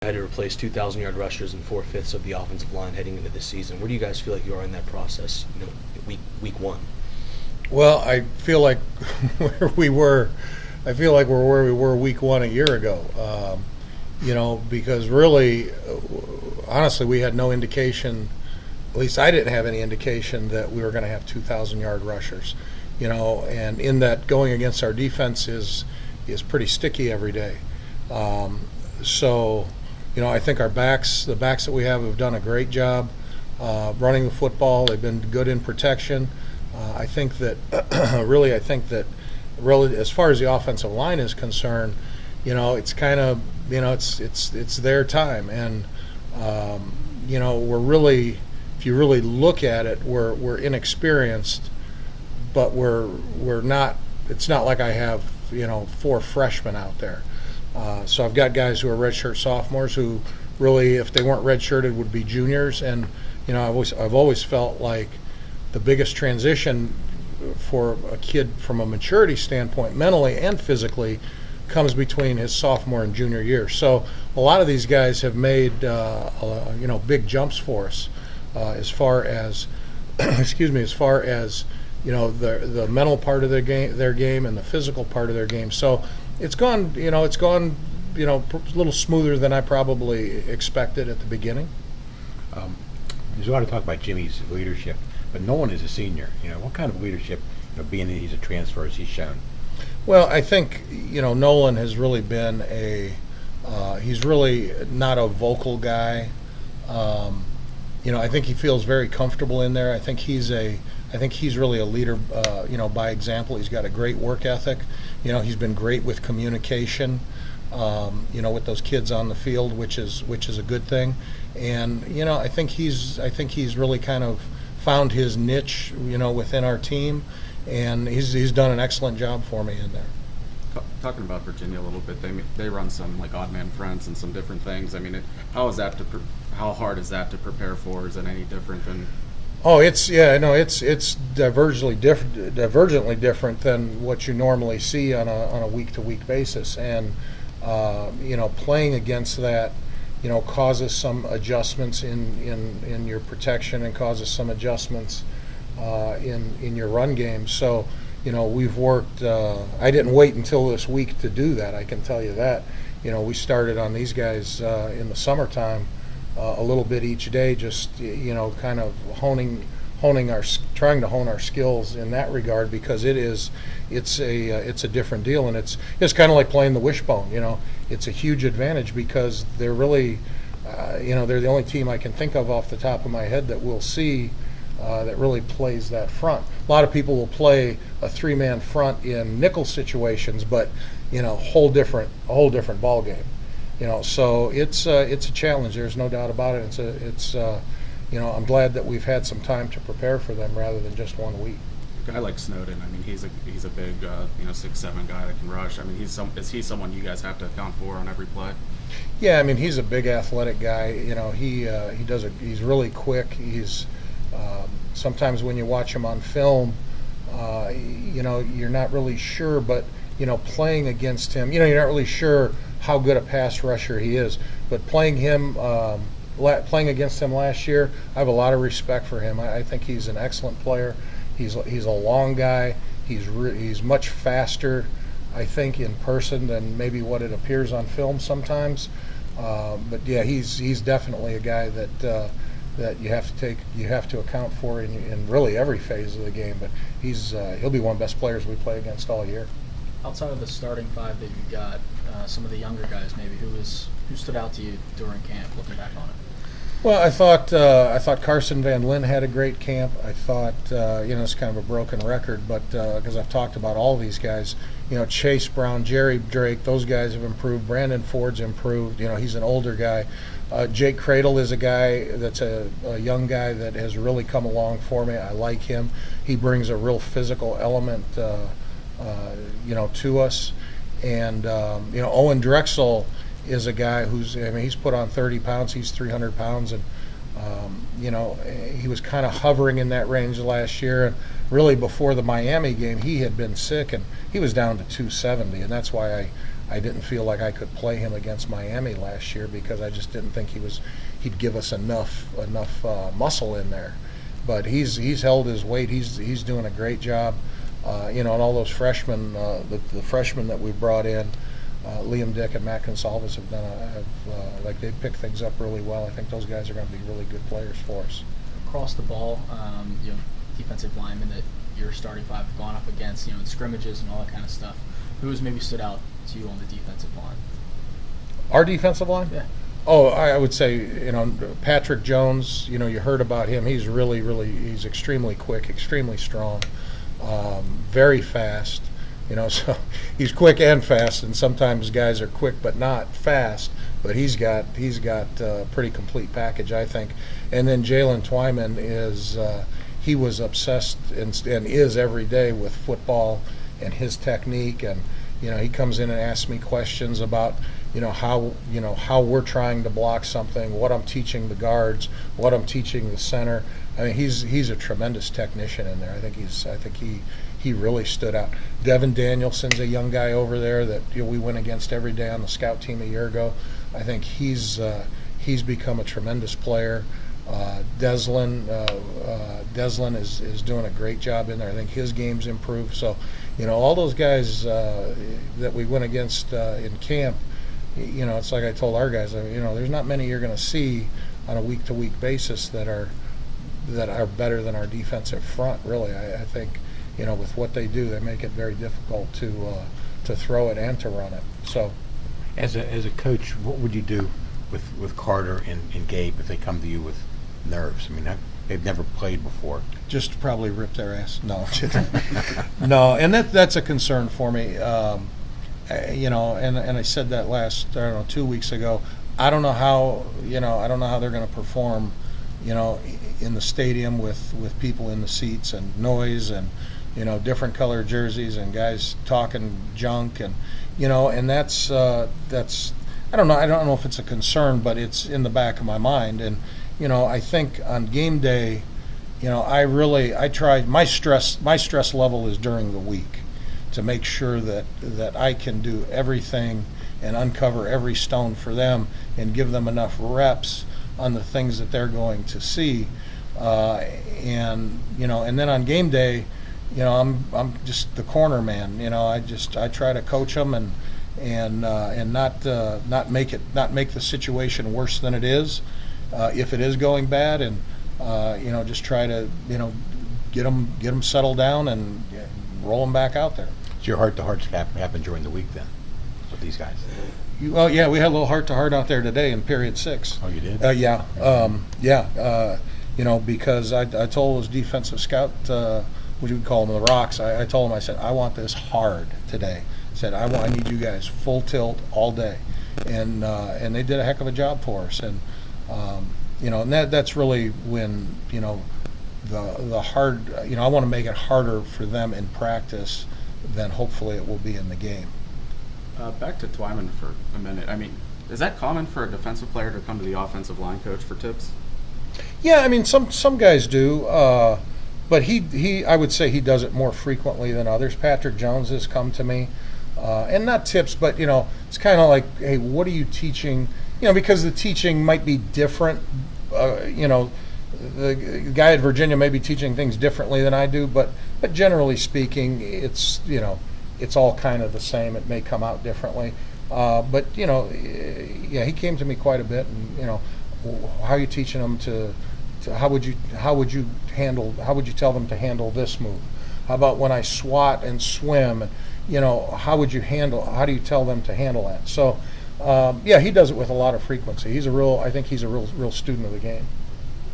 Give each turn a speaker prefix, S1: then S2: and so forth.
S1: Had to replace 2,000-yard rushers and 4/5 of the offensive line heading into this season. Where do you guys feel like you are in that process? Week one.
S2: Well, I feel like where we were. I feel like we're where we were week one a year ago. Because really, honestly, we had no indication. At least I didn't have any indication that we were going to have 2,000-yard rushers. And in that, going against our defense is pretty sticky every day. I think the backs that we have done a great job running the football. They've been good in protection. I think that as far as the offensive line is concerned, it's kind of, it's their time. And, we're really, if you really look at it, we're inexperienced, but we're not, it's not like I have, 4 freshmen out there. So I've got guys who are redshirt sophomores who really, if they weren't redshirted, would be juniors. And I've always felt like the biggest transition for a kid from a maturity standpoint, mentally and physically, comes between his sophomore and junior year. So a lot of these guys have made big jumps for us as far as the mental part of their game and the physical part of their game. So it's gone a little smoother than I probably expected at the beginning.
S3: There's a lot of talk about Jimmy's leadership, but Nolan is a senior. What kind of leadership, being that he's a transfer, has he shown?
S2: Well, I think Nolan has really been he's really not a vocal guy. I think he feels very comfortable in there. I think he's really a leader, by example. He's got a great work ethic. He's been great with communication, with those kids on the field, which is a good thing. And I think he's really kind of found his niche, within our team, and he's done an excellent job for me in there.
S4: Talking about Virginia a little bit, they run some like odd man fronts and some different things. I mean, how hard is that to prepare for? Is it any different than?
S2: Oh, it's divergently different than what you normally see on a week-to-week basis, and playing against that, causes some adjustments in your protection and causes some adjustments in your run game. So we've worked. I didn't wait until this week to do that. I can tell you that. We started on these guys in the summertime. A little bit each day, just kind of trying to hone our skills in that regard, because it's a different deal, and it's kind of like playing the wishbone. It's a huge advantage because they're really they're the only team I can think of off the top of my head that we'll see that really plays that front. A lot of people will play a 3-man front in nickel situations, but whole different ball game. So it's a challenge. There's no doubt about it. I'm glad that we've had some time to prepare for them rather than just 1 week.
S4: A guy like Snowden, I mean, he's a big 6'7" guy that can rush. I mean, is he someone you guys have to account for on every play?
S2: Yeah, I mean, he's a big athletic guy. He's really quick. He's sometimes when you watch him on film, you're not really sure, but playing against him, you're not really sure how good a pass rusher he is. But playing against him last year, I have a lot of respect for him. I think he's an excellent player. He's a long guy. He's much faster, I think, in person than maybe what it appears on film sometimes. But yeah, he's definitely a guy that you have to account for in really every phase of the game. But he'll be one of the best players we play against all year.
S5: Outside of the starting 5 that you got, some of the younger guys maybe, who stood out to you during camp, looking back on it?
S2: Well, I thought Carson Van Lin had a great camp. I thought it's kind of a broken record, but because I've talked about all these guys, Chase Brown, Jerry Drake, those guys have improved. Brandon Ford's improved. He's an older guy. Jake Cradle is a guy that's a young guy that has really come along for me. I like him. He brings a real physical element to us. And Owen Drexel is a guy he's put on 30 pounds. He's 300 pounds, and he was kind of hovering in that range last year. And really, before the Miami game, he had been sick, and he was down to 270, and that's why I didn't feel like I could play him against Miami last year because I just didn't think he'd give us enough muscle in there. But he's held his weight. He's doing a great job. And all those freshmen, the freshmen that we brought in, Liam Dick and Matt Consalvis they've picked things up really well. I think those guys are going to be really good players for us.
S5: Across the ball, defensive linemen that your starting five have gone up against, in scrimmages and all that kind of stuff. Who has maybe stood out to you on the defensive line?
S2: Our defensive line?
S5: Yeah.
S2: Oh, I would say, Patrick Jones, you heard about him. He's he's extremely quick, extremely strong, very fast. So he's quick and fast, and sometimes guys are quick but not fast. But he's got a pretty complete package, I think. And then Jalen Twyman he was obsessed and is every day with football and his technique, and he comes in and asks me questions about how we're trying to block something, what I'm teaching the guards, what I'm teaching the center. I mean, he's a tremendous technician in there. I think he really stood out. Devin Danielson's a young guy over there that we went against every day on the scout team a year ago. I think he's become a tremendous player. Deslin is doing a great job in there. I think his game's improved. So, all those guys that we went against in camp, it's like I told our guys, there's not many you're going to see on a week-to-week basis that are better than our defensive front. Really, I think with what they do, they make it very difficult to throw it and to run it. So,
S3: as a coach, what would you do with Carter and Gabe if they come to you with nerves? I mean, they've never played before.
S2: Just probably rip their ass. No, no, and that's a concern for me. And I said that 2 weeks ago. I don't know how they're going to perform, in the stadium with people in the seats and noise and different colored jerseys and guys talking junk and that's I don't know if it's a concern, but it's in the back of my mind. And I think on game day, I try. My stress level is during the week to make sure that I can do everything and uncover every stone for them and give them enough reps on the things that they're going to see. And then on game day, I'm just the corner man. I try to coach them and not make the situation worse than it is, if it is going bad, and just try to get them settled down and roll them back out there.
S3: So your heart-to-hearts happen during the week then with these guys?
S2: Well, yeah, we had a little heart-to-heart out there today in period 6.
S3: Oh, you did?
S2: Yeah. Because I told those defensive scout, what do you call them, the rocks, I told them, I said, I want this hard today. I said, I need you guys full tilt all day. And they did a heck of a job for us. And, and that's really when, the hard, I want to make it harder for them in practice than hopefully it will be in the game.
S4: Back to Twyman for a minute. I mean, is that common for a defensive player to come to the offensive line coach for tips?
S2: Yeah, I mean, some guys do. But he I would say he does it more frequently than others. Patrick Jones has come to me, and not tips, but it's kind of like, hey, what are you teaching? Because the teaching might be different. The guy at Virginia may be teaching things differently than I do, but generally speaking, it's all kind of the same. It may come out differently, but he came to me quite a bit, and how are you teaching them to how would you tell them to handle this move? How about when I swat and swim? How do you tell them to handle that? So, he does it with a lot of frequency. I think he's a real student of the game.